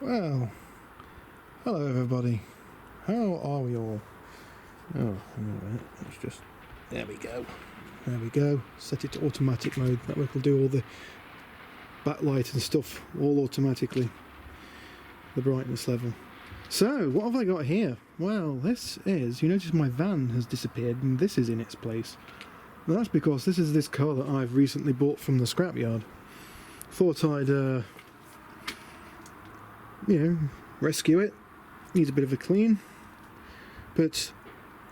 Well, hello everybody. How are we all? Oh, hang on a minute. Let's just... There we go. There we go. Set it to automatic mode. That way it'll do all the backlight and stuff all automatically. The brightness level. So, what have I got here? Well, this is... You notice my van has disappeared and this is in its place. And that's because this is this car that I've recently bought from the scrapyard. Thought I'd... rescue it. Needs a bit of a clean, but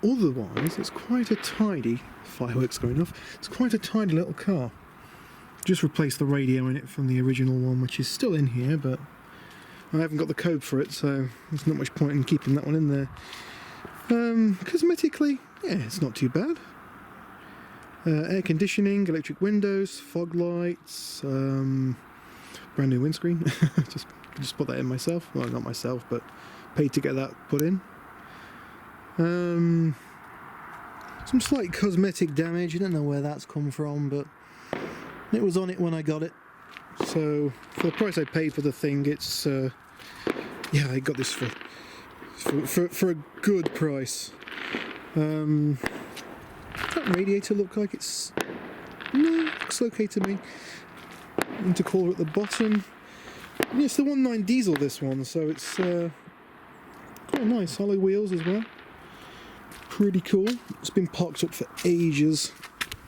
otherwise it's quite a tidy, fireworks going off, it's quite a tidy little car. Just replaced the radio in it from the original one, which is still in here, but I haven't got the code for it, so there's not much point in keeping that one in there. Cosmetically, yeah, it's not too bad. Air conditioning, electric windows, fog lights, brand new windscreen. just put that in myself. Well, not myself, but paid to get that put in. Some slight cosmetic damage. I don't know where that's come from, but it was on it when I got it. So for the price I paid for the thing, it's yeah, I got this for a good price. That radiator look like it's looks okay to me. Intercooler at the bottom. Yeah, it's the 1.9 diesel, this one, so it's quite nice. Alloy wheels as well. Pretty cool. It's been parked up for ages.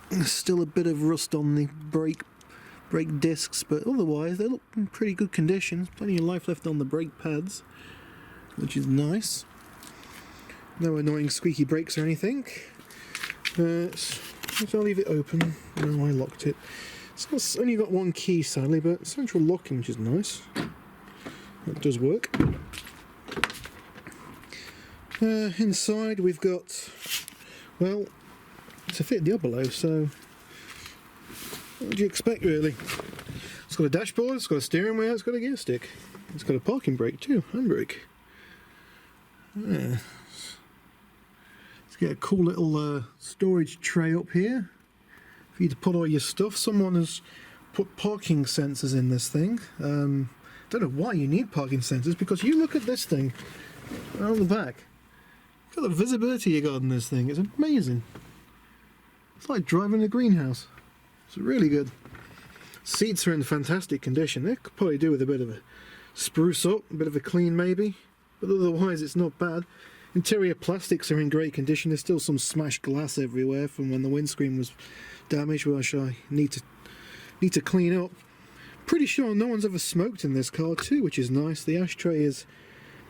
There's still a bit of rust on the brake discs, but otherwise they look in pretty good condition. Plenty of life left on the brake pads, which is nice. No annoying squeaky brakes or anything. So I'll leave it open. No, I locked it. It's only got one key, sadly, but central locking, which is nice. That does work. Inside we've got, well, it's a Fiat Doblo, so what do you expect, really? It's got a dashboard, it's got a steering wheel, it's got a gear stick. It's got a parking brake too, handbrake. Yeah. Let's get a cool little storage tray up here for you to put all your stuff. Someone has put parking sensors in this thing. Don't know why you need parking sensors, because you look at this thing on the back. Look at the visibility you got on this thing. It's amazing. It's like driving a greenhouse. It's really good. Seats are in fantastic condition. They could probably do with a bit of a spruce up, a bit of a clean maybe, but otherwise it's not bad. Interior plastics are in great condition. There's still some smashed glass everywhere from when the windscreen was damaged, which I need to clean up. Pretty sure no one's ever smoked in this car too, which is nice. The ashtray is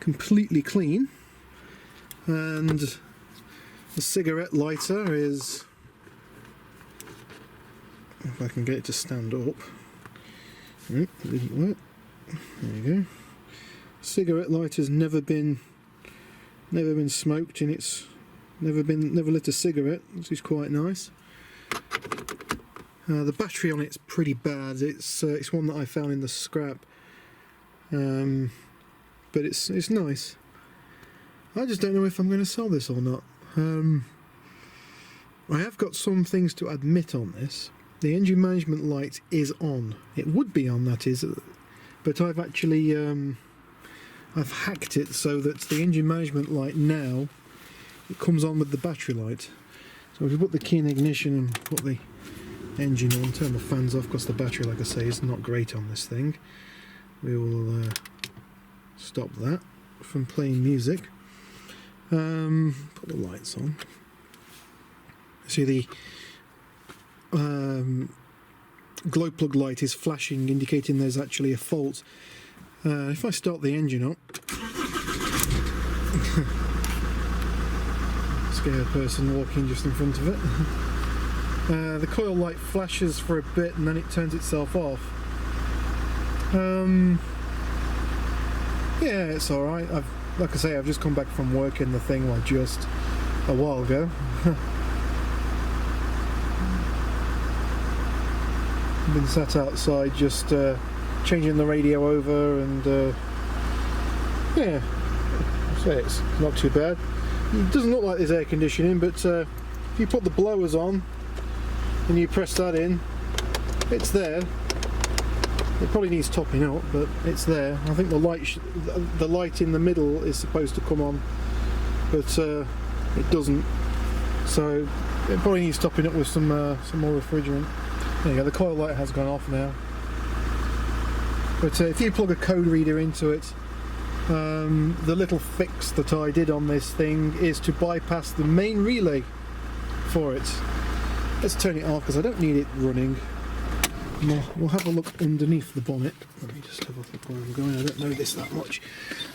completely clean, and the cigarette lighter is, if I can get it to stand up. It didn't work. There you go. Cigarette lighter's never been smoked, and it's never lit a cigarette, which is quite nice. The battery on it's pretty bad. It's one that I found in the scrap, but it's nice. I just don't know if I'm going to sell this or not. I have got some things to admit on this. The engine management light is on. It would be on, that is, but I've actually I've hacked it so that the engine management light now, it comes on with the battery light. So if you put the key in ignition and put the engine on, turn the fans off, because the battery, like I say, is not great on this thing. We will stop that from playing music. Put the lights on. See, the glow plug light is flashing, indicating there's actually a fault. If I start the engine up, scare a person walking just in front of it. The coil light flashes for a bit and then it turns itself off. Yeah, it's alright. Like I say, I've just come back from working the thing, well, just a while ago. I've been sat outside just changing the radio over, and yeah, so it's not too bad. It doesn't look like there's air conditioning, but if you put the blowers on and you press that in, it's there. It probably needs topping up, but it's there. I think the light in the middle is supposed to come on, but it doesn't. So it probably needs topping up with some more refrigerant. There you go. The coil light has gone off now. But if you plug a code reader into it, the little fix that I did on this thing is to bypass the main relay for it. Let's turn it off because I don't need it running. We'll have a look underneath the bonnet. Let me just have a look where I'm going. I don't know this that much.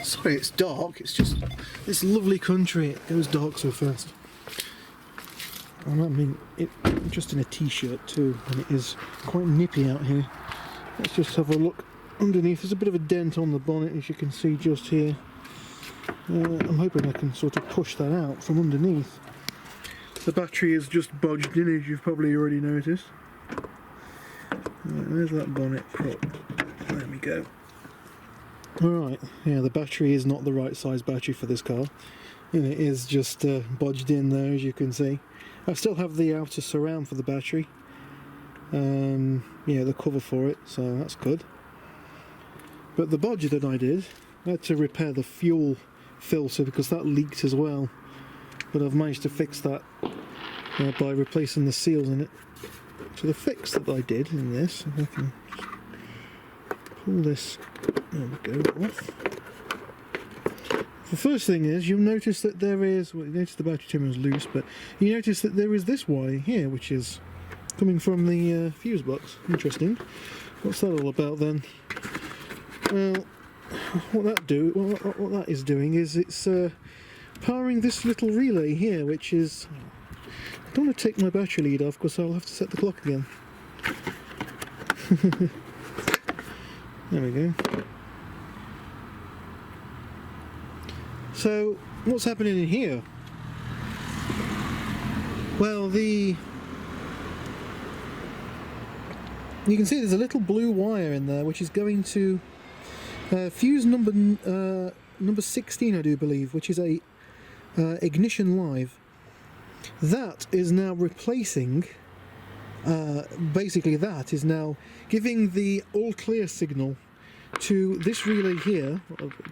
Sorry, it's dark. It's just this lovely country. It goes dark so fast. And I mean, I'm just in a t-shirt too, and it is quite nippy out here. Let's just have a look underneath. There's a bit of a dent on the bonnet, as you can see just here. I'm hoping I can sort of push that out from underneath. The battery is just bodged in, as you've probably already noticed. Right, there's that bonnet prop. There we go. Alright, yeah, the battery is not the right size battery for this car. And it is just bodged in there, as you can see. I still have the outer surround for the battery. Yeah, the cover for it, so that's good. But the bodge that I did, I had to repair the fuel filter because that leaked as well. But I've managed to fix that by replacing the seals in it. So the fix that I did in this, if I can pull this, there we go, off. The first thing is, you'll notice that there is, well, you notice the battery terminal is loose, but you notice that there is this wire here, which is coming from the fuse box. Interesting. What's that all about then? Well, what that is doing is it's powering this little relay here, which is... I don't want to take my battery lead off because I'll have to set the clock again. There we go. So, what's happening in here? Well, you can see there's a little blue wire in there which is going to fuse number 16, I do believe, which is a ignition live. That is now replacing, basically that is now giving the all clear signal to this relay here,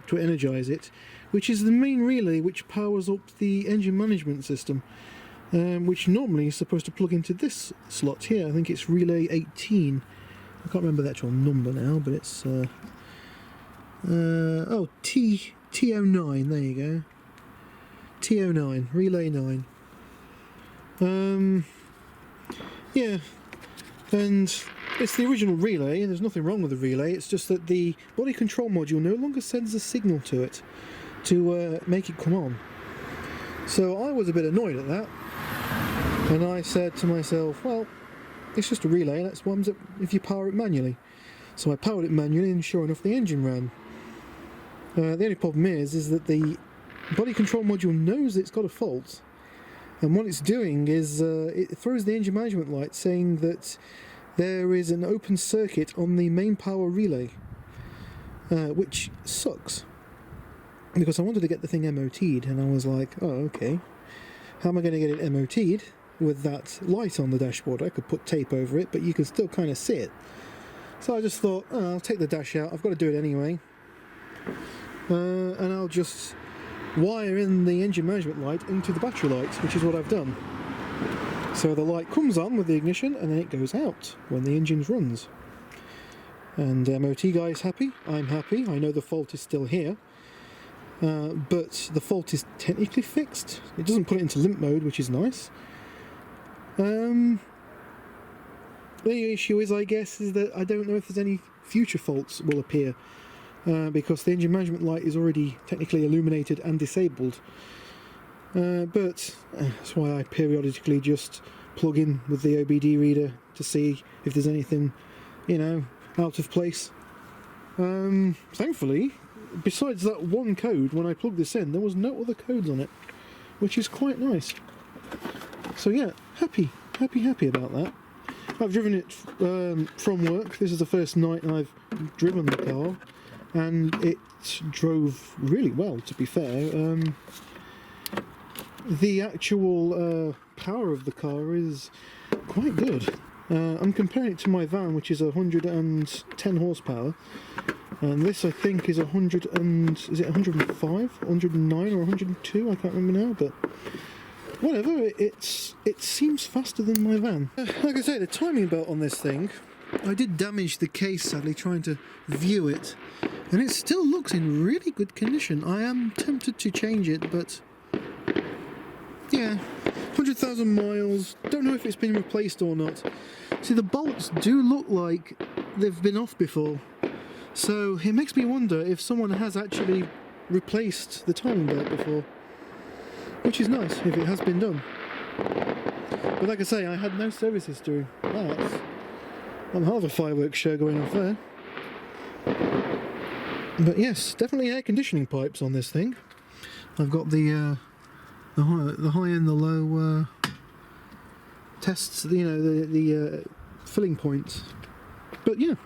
to energize it, which is the main relay which powers up the engine management system, which normally is supposed to plug into this slot here. I think it's relay 18. I can't remember the actual number now, but it's oh, T09, there you go. T09, relay 9. Yeah, and it's the original relay, and there's nothing wrong with the relay. It's just that the body control module no longer sends a signal to it to make it come on. So I was a bit annoyed at that, and I said to myself, well, it's just a relay, that's what happens if you power it manually. So I powered it manually, and sure enough the engine ran. The only problem is that the body control module knows it's got a fault, and what it's doing is it throws the engine management light saying that there is an open circuit on the main power relay, which sucks, because I wanted to get the thing MOT'd, and I was like, oh, okay, how am I going to get it MOT'd with that light on the dashboard? I could put tape over it, but you can still kind of see it. So I just thought, oh, I'll take the dash out, I've got to do it anyway, and I'll just wire in the engine management light into the battery light, which is what I've done. So the light comes on with the ignition, and then it goes out when the engine runs. And MOT guy is happy, I'm happy, I know the fault is still here, but the fault is technically fixed. It doesn't put it into limp mode, which is nice. The issue is, I guess, is that I don't know if there's any future faults will appear, because the engine management light is already technically illuminated and disabled. But that's why I periodically just plug in with the OBD reader to see if there's anything, you know, out of place. Thankfully, besides that one code, when I plugged this in, there was no other codes on it, which is quite nice. So yeah, happy about that. I've driven it from work. This is the first night I've driven the car, and it drove really well, to be fair. The actual power of the car is quite good. I'm comparing it to my van, which is 110 horsepower, and this I think is 100 and is it 105, 109 or 102? I can't remember now, but whatever. It seems faster than my van. Like I say, the timing belt on this thing, I did damage the case sadly trying to view it, and it still looks in really good condition. I am tempted to change it, but yeah, 100,000 miles. Don't know if it's been replaced or not. See, the bolts do look like they've been off before, so it makes me wonder if someone has actually replaced the timing belt before, which is nice if it has been done. But like I say, I had no service history. That's one hell of a fireworks show going off there. But yes, definitely air conditioning pipes on this thing. I've got the high and the low tests, you know, the filling points. But yeah,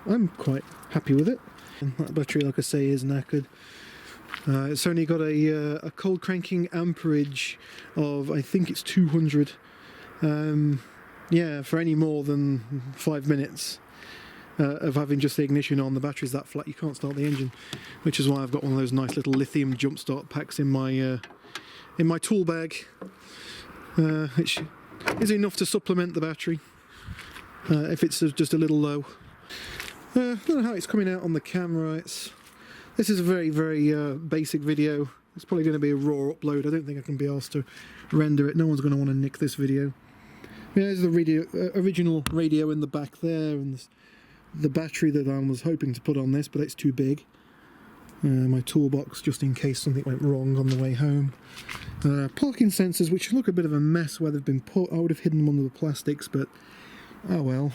I'm quite happy with it. And that battery, like I say, is knackered. It's only got a cold cranking amperage of, I think it's 200. Yeah, for any more than 5 minutes of having just the ignition on, the battery's that flat you can't start the engine, which is why I've got one of those nice little lithium jump start packs in my tool bag, which is enough to supplement the battery if it's just a little low. I don't know how it's coming out on the camera. This is a very basic video. It's probably going to be a raw upload. I don't think I can be asked to render it. No one's going to want to nick this video. Yeah, there's the original radio in the back there, and the battery that I was hoping to put on this, but it's too big. My toolbox, just in case something went wrong on the way home. Parking sensors, which look a bit of a mess where they've been put. I would have hidden them under the plastics, but oh well.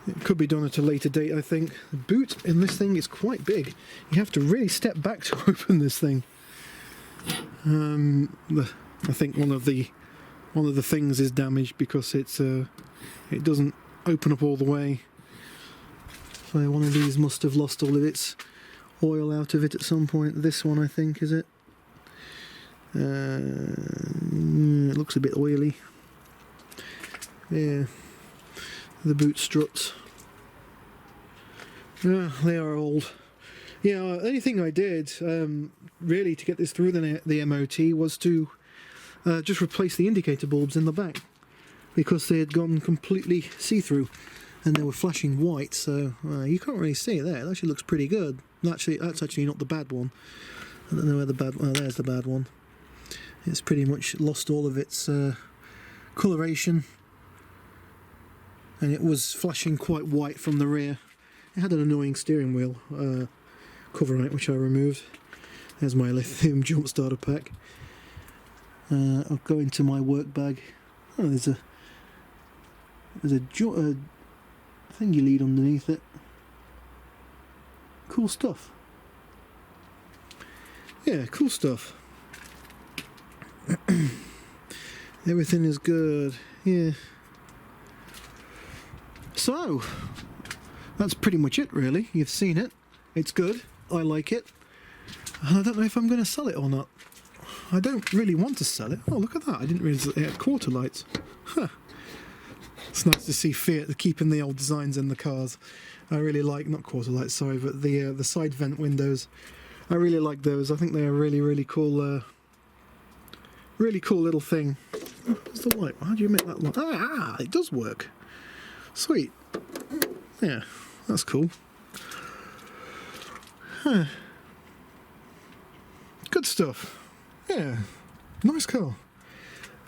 It could be done at a later date, I think. The boot in this thing is quite big. You have to really step back to open this thing. I think one of the things is damaged because it doesn't open up all the way. So one of these must have lost all of its oil out of it at some point. This one, I think, is it? It looks a bit oily. Yeah. The boot struts. Yeah, they are old. Yeah, the only thing I did really to get this through the MOT was to just replace the indicator bulbs in the back, because they had gone completely see-through and they were flashing white, so you can't really see it there. It actually looks pretty good. Actually, that's actually not the bad one. I don't know where the bad one. Oh, there's the bad one. It's pretty much lost all of its coloration, and it was flashing quite white from the rear. It had an annoying steering wheel cover on it, which I removed. There's my lithium jump starter pack. I'll go into my work bag. Oh, there's a thingy lead underneath it. Cool stuff. Yeah, cool stuff. Everything is good. Yeah. So that's pretty much it, really. You've seen it. It's good. I like it. And I don't know if I'm going to sell it or not. I don't really want to sell it. Oh, look at that. I didn't realise it had quarter lights. Huh. It's nice to see Fiat keeping the old designs in the cars. I really like, not quarter lights, sorry, but the side vent windows. I really like those. I think they're a really cool little thing. Oh, what's the light? How do you make that light? Ah, it does work. Sweet. Yeah, that's cool. Huh. Good stuff. Yeah, nice car.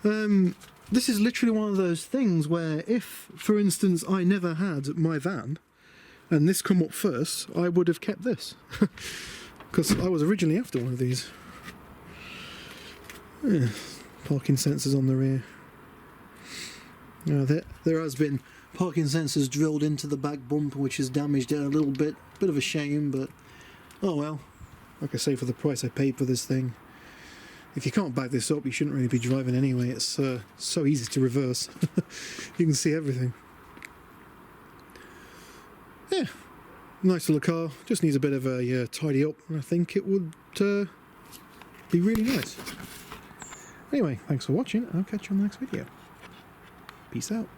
This is literally one of those things where if, for instance, I never had my van and this come up first, I would have kept this. Because I was originally after one of these. Yeah, parking sensors on the rear. There has been parking sensors drilled into the back bumper, which has damaged it a little bit. Bit of a shame, but oh well. Like I say, for the price I paid for this thing. If you can't back this up, you shouldn't really be driving anyway. It's so easy to reverse. You can see everything. Yeah, nice little car. Just needs a bit of a tidy up, and I think it would be really nice. Anyway, thanks for watching. I'll catch you on the next video. Peace out.